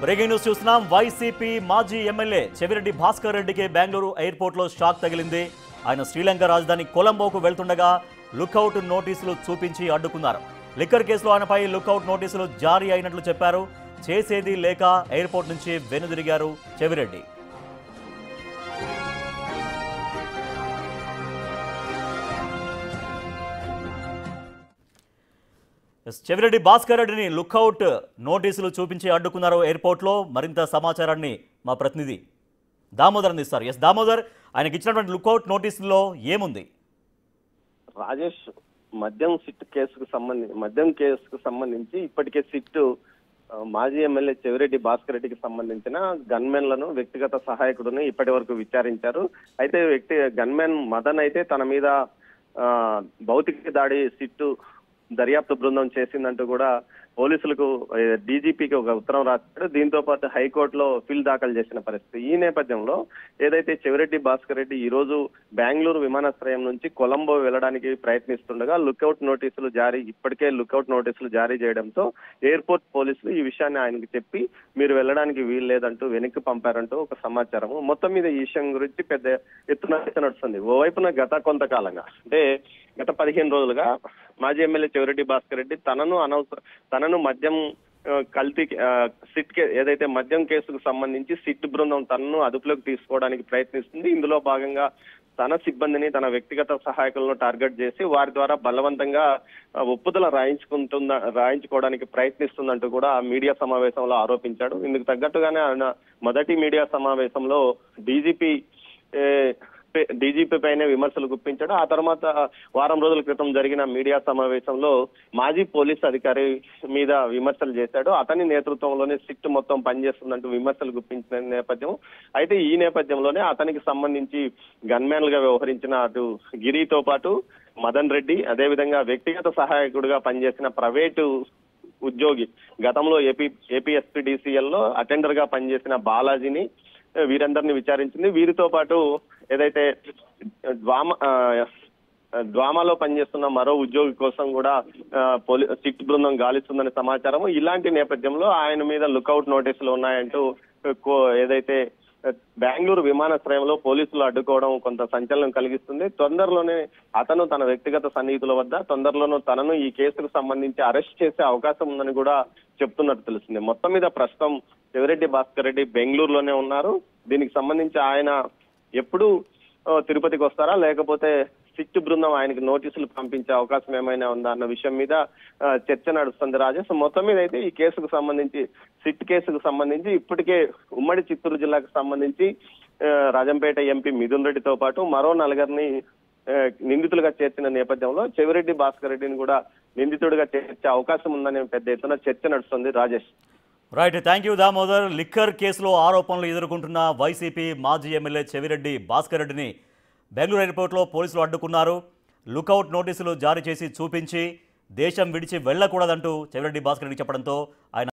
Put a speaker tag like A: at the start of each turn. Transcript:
A: Breaking news చూస్తున్నాం. YCP మాజీ MLA Chevireddy Bhaskar రెడ్డికి బెంగళూరు ఎయిర్పోర్ట్లో షాక్ తగిలింది. ఆయన శ్రీలంక రాజధాని కొలంబోకు వెళ్తుండగా లుకౌట్ నోటీసులు చూపించి అడ్డుకున్నారు. లిక్కర్ కేసులో ఆయనపై లుకౌట్ నోటీసులు జారీ అయినట్లు చెప్పారు. చేసేది లేక ఎయిర్పోర్ట్ నుంచి వెనుదిరిగారు చెవిరెడ్డి. చెవిరెడ్డి భాస్కర్ రెడ్డిని లుకౌట్ నోటీసులు చూపించి అడ్డుకున్నారు ఎయిర్పోర్ట్లో. మరింత సమాచారాన్ని మా ప్రతినిధి దామోదర్ అందిస్తారు. దామోదర్, ఆయనకి ఇచ్చినటువంటి లుకౌట్ నోటీసుల్లో ఏముంది?
B: రాజేష్, మద్యం కేసుకు సంబంధించి ఇప్పటికే సిట్ మాజీ ఎమ్మెల్యే చెవిరెడ్డి భాస్కర్ రెడ్డికి సంబంధించిన గన్మెన్లను వ్యక్తిగత సహాయకుడిని ఇప్పటి వరకు విచారించారు. అయితే గన్మెన్ మదన్ అయితే తన మీద భౌతిక దాడి సిట్ దర్యాప్తు బృందం చేసిందంటూ కూడా పోలీసులకు డీజీపీకి ఒక ఉత్తరం రాశాడు. దీంతో పాటు హైకోర్టులో పిల్ దాఖలు చేసిన పరిస్థితి. ఈ నేపథ్యంలో ఏదైతే చెవిరెడ్డి భాస్కర్ రెడ్డి ఈ రోజు బెంగళూరు విమానాశ్రయం నుంచి కొలంబో వెళ్లడానికి ప్రయత్నిస్తుండగా ఇప్పటికే లుకౌట్ నోటీసులు జారీ చేయడంతో ఎయిర్పోర్ట్ పోలీసులు ఈ విషయాన్ని ఆయనకి చెప్పి మీరు వెళ్ళడానికి వీలు లేదంటూ వెనక్కి పంపారంటూ ఒక సమాచారం. మొత్తం మీద ఈ విషయం గురించి పెద్ద ఎత్తున నడుస్తుంది. ఓవైపున గత కొంతకాలంగా అంటే గత 15 రోజులుగా మాజీ ఎమ్మెల్యే చెవిరెడ్డి భాస్కర్ రెడ్డి తనను మద్యం కల్తీ ఏదైతే మద్యం కేసుకు సంబంధించి సిట్ బృందం తనను అదుపులోకి తీసుకోవడానికి ప్రయత్నిస్తుంది. ఇందులో భాగంగా తన సిబ్బందిని, తన వ్యక్తిగత సహాయకులను టార్గెట్ చేసి వారి ద్వారా బలవంతంగా ఒప్పుదల రాయించుకోవడానికి ప్రయత్నిస్తుందంటూ కూడా మీడియా సమావేశంలో ఆరోపించాడు. ఇందుకు తగ్గట్టుగానే ఆయన మొదటి మీడియా సమావేశంలో డీజీపీ పైనే విమర్శలు గుప్పించాడు. ఆ తర్వాత వారం రోజుల క్రితం జరిగిన మీడియా సమావేశంలో మాజీ పోలీస్ అధికారి మీద విమర్శలు చేశాడు. అతని నేతృత్వంలోనే సిట్ మొత్తం పనిచేస్తుందంటూ విమర్శలు గుప్పించిన నేపథ్యం. అయితే ఈ నేపథ్యంలోనే అతనికి సంబంధించి గన్మ్యాన్ గా వ్యవహరించిన అటు గిరితో పాటు మదన్ రెడ్డి, అదేవిధంగా వ్యక్తిగత సహాయకుడిగా పనిచేసిన ప్రైవేటు ఉద్యోగి, గతంలో ఏపీఎస్పీడీసీఎల్ లో అటెండర్ గా పనిచేసిన బాలాజీని, వీరందరినీ విచారించింది. వీరితో పాటు ఏదైతే డ్వామాలో పనిచేస్తున్న మరో ఉద్యోగి కోసం కూడా సిట్ బృందం గాలిస్తుందని సమాచారం. ఇలాంటి నేపథ్యంలో ఆయన మీద లుకౌట్ నోటీసులు ఉన్నాయంటూ ఏదైతే బెంగళూరు విమానాశ్రయంలో పోలీసులు అడ్డుకోవడం కొంత సంచలనం కలిగిస్తుంది. తొందరలోనే అతను తన వ్యక్తిగత సన్నిహితుల వద్ద తనను ఈ కేసుకు సంబంధించి అరెస్ట్ చేసే అవకాశం ఉందని కూడా చెప్తున్నట్టు తెలుస్తుంది. మొత్తం మీద ప్రస్తుతం చెవిరెడ్డి భాస్కర్ రెడ్డి బెంగళూరులోనే ఉన్నారు. దీనికి సంబంధించి ఆయన ఎప్పుడు తిరుపతికి వస్తారా, లేకపోతే సిట్ బృందం ఆయనకి నోటీసులు పంపించే అవకాశం ఏమైనా ఉందా అన్న విషయం మీద చర్చ నడుస్తుంది రాజేష్. మొత్తం మీద అయితే ఈ కేసుకు సంబంధించి సిట్ కేసుకు సంబంధించి ఇప్పటికే ఉమ్మడి చిత్తూరు జిల్లాకు సంబంధించి రాజంపేట ఎంపీ మిథున్ రెడ్డితో పాటు మరో 4 నిందితులుగా చేర్చిన నేపథ్యంలో చెవిరెడ్డి భాస్కర్ రెడ్డిని కూడా నిందితుడిగా చేర్చే అవకాశం ఉందనే పెద్ద ఎత్తున చర్చ నడుస్తుంది Rajesh.
A: Right, thank you Damodar. Liquor కేసులో ఆరోపణలు ఎదుర్కొంటున్న వైసీపీ మాజీ ఎమ్మెల్యే చెవిరెడ్డి భాస్కర్ రెడ్డిని బెంగళూరు ఎయిర్పోర్ట్లో పోలీసులు అడ్డుకున్నారు. లుకౌట్ నోటీసులు జారీ చేసి చూపించి దేశం విడిచి వెళ్లకూడదంటూ చెవిరెడ్డి భాస్కర్ రెడ్డి చెప్పడంతో ఆయన